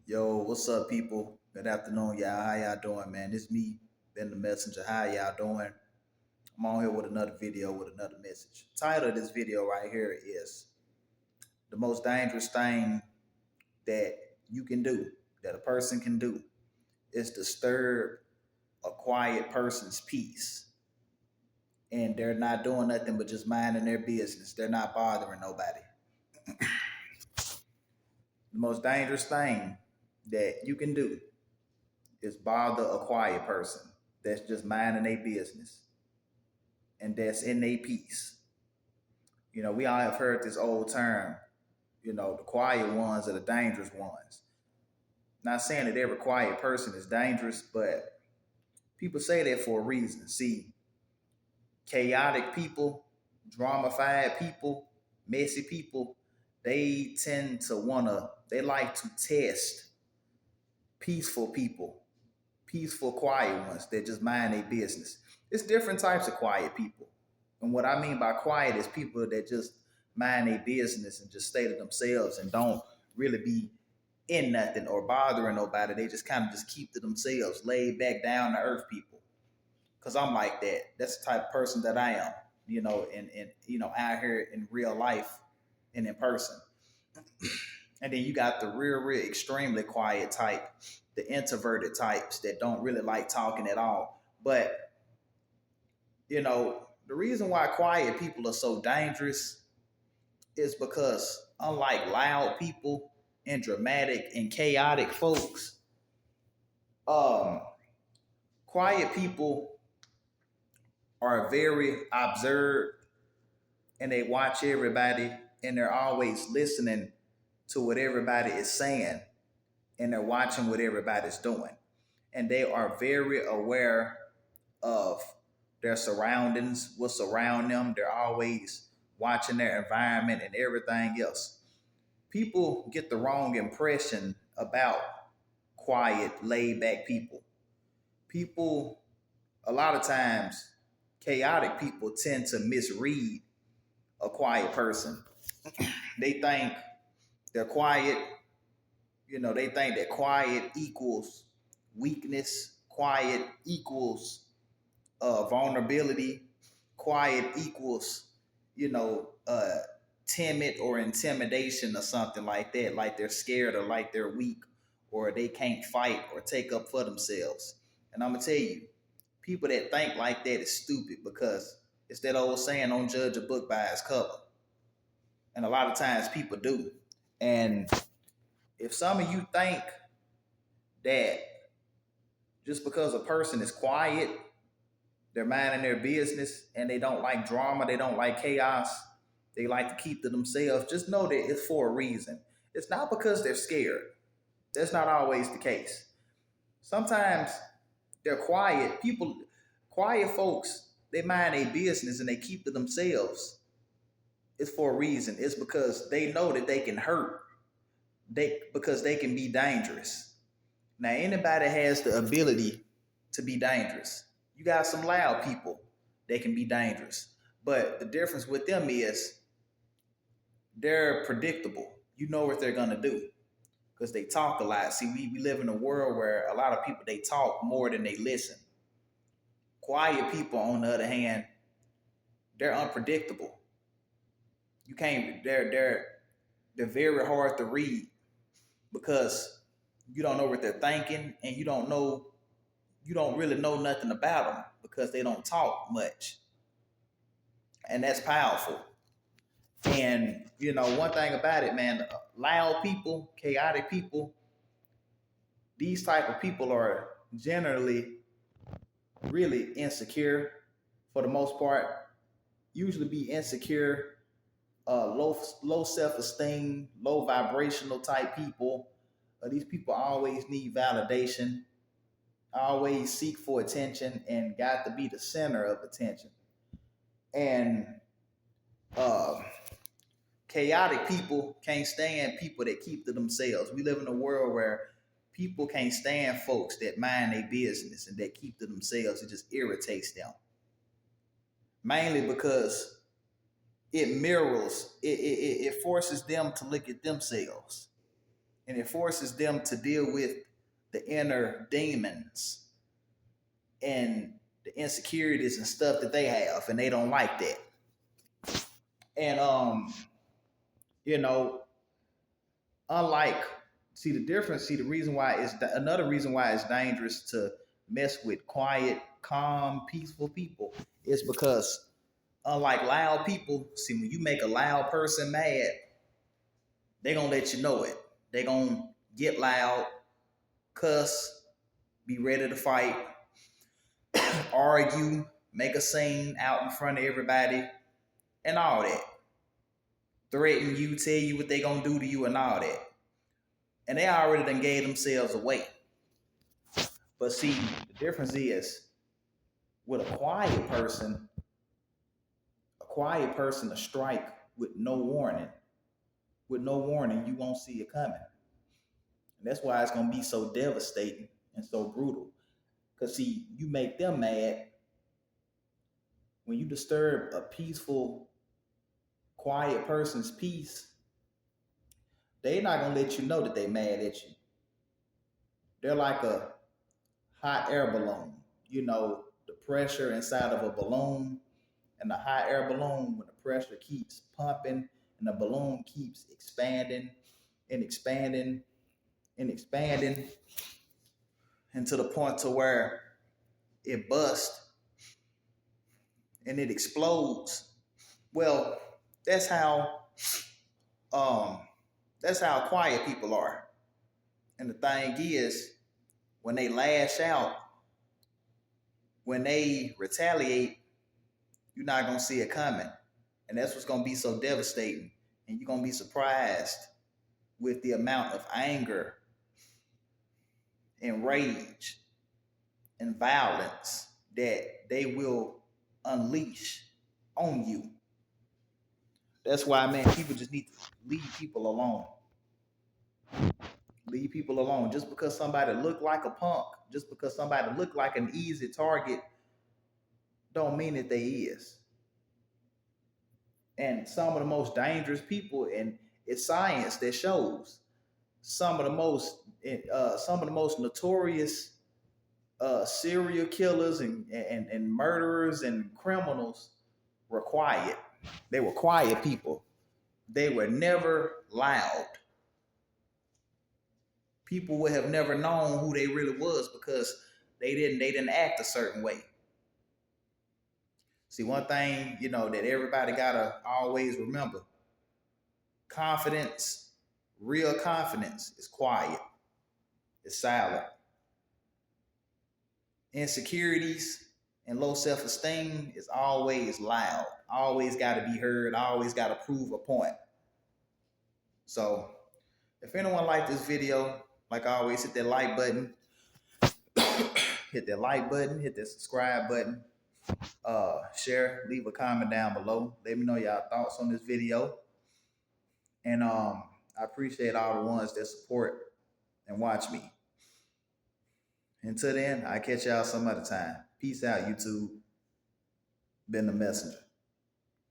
Yo, what's up, people? Good afternoon, y'all. How y'all doing, man? This me, Ben the Messenger. How y'all doing? I'm on here with another video with another message. Title of this video right here is the most dangerous thing that you can do, that a person can do, is disturb a quiet person's peace. And they're not doing nothing but just minding their business. They're not bothering nobody. The most dangerous thing that you can do is bother a quiet person that's just minding their business and that's in their peace. We all have heard this old term, the quiet ones are the dangerous ones. Not saying that every quiet person is dangerous, but people say that for a reason. See, chaotic people, drama-fied people, messy people, they tend to they like to test peaceful people, peaceful, quiet ones that just mind their business. It's different types of quiet people. And what I mean by quiet is people that just mind their business and just stay to themselves and don't really be in nothing or bothering nobody. They just kind of just keep to themselves, laid back, down to earth people. Cause I'm like that. That's the type of person that I am, and out here in real life and in person. And then you got the real extremely quiet type, the introverted types that don't really like talking at all. But, the reason why quiet people are so dangerous is because unlike loud people and dramatic and chaotic folks, um, quiet people are very observed and they watch everybody and they're always listening to what everybody is saying and they're watching what everybody's doing. And they are very aware of their surroundings, what's around them. They're always watching their environment and everything else. People get the wrong impression about quiet, laid back people. People, a lot of times, chaotic people tend to misread a quiet person. They think they're quiet, they think that quiet equals weakness, quiet equals vulnerability, quiet equals, you know, uh, timid or intimidation or something like that, like they're scared or like they're weak or they can't fight or take up for themselves. And I'm gonna tell you, people that think like that is stupid because it's that old saying, don't judge a book by its cover. And a lot of times people do. And if some of you think that just because a person is quiet, they're minding their business and they don't like drama, they don't like chaos, they like to keep to themselves, just know that it's for a reason. It's not because they're scared. That's not always the case. Sometimes they're quiet. Quiet folks, they mind their business and they keep to themselves. It's for a reason. It's because they know that they can hurt. Because they can be dangerous. Now, anybody has the ability to be dangerous. You got some loud people that can be dangerous. But the difference with them is they're predictable. You know what they're gonna do because they talk a lot. See, we live in a world where a lot of people they talk more than they listen. Quiet people, on the other hand, they're unpredictable. You can't. They're very hard to read because you don't know what they're thinking and you don't really know nothing about them because they don't talk much. And that's powerful. And, one thing about it, man, loud people, chaotic people, these type of people are generally really insecure for the most part, usually be insecure, low self-esteem, low vibrational type people. These people always need validation, always seek for attention, and got to be the center of attention. And uh, chaotic people can't stand people that keep to themselves. We live in a world where people can't stand folks that mind their business and that keep to themselves. It just irritates them. Mainly because it mirrors, it forces them to look at themselves. And it forces them to deal with the inner demons and the insecurities and stuff that they have, and they don't like that. And you know, unlike see the difference, see the reason why it's another reason why it's dangerous to mess with quiet, calm, peaceful people is because unlike loud people, see when you make a loud person mad, they gonna let you know it. They gonna get loud, cuss, be ready to fight, argue, make a scene out in front of everybody, and all that. Threaten you, tell you what they gonna do to you, and all that. And they already done gave themselves away. But see, the difference is with a quiet person a strike with no warning. With no warning, you won't see it coming. And that's why it's gonna be so devastating and so brutal. Because see, you make them mad when you disturb a peaceful, quiet person's peace. They're not gonna let you know that they mad at you. They're like a hot air balloon. You know, the pressure inside of a balloon and the hot air balloon, when the pressure keeps pumping and the balloon keeps expanding and expanding and expanding, and to the point to where it busts and it explodes. Well, that's how um that's how quiet people are. And the thing is, when they lash out, when they retaliate, you're not gonna see it coming. And that's what's gonna be so devastating. And you're gonna be surprised with the amount of anger and rage and violence that they will unleash on you. That's why, man, people just need to leave people alone. Leave people alone. Just because somebody look like a punk, just because somebody look like an easy target, don't mean that they is. And some of the most dangerous people, and it's science that shows some of the most notorious serial killers and murderers and criminals were quiet. They were quiet people. They were never loud. People would have never known who they really was because they didn't act a certain way. See, one thing, that everybody gotta always remember: confidence, real confidence, is quiet. It's silent. Insecurities and low self-esteem is always loud. Always got to be heard. Always got to prove a point. So, if anyone liked this video, like I always, hit that like button, hit that subscribe button, share, leave a comment down below. Let me know y'all thoughts on this video. And I appreciate all the ones that support and watch me. Until then, I'll catch y'all some other time. Peace out, YouTube. Been the messenger.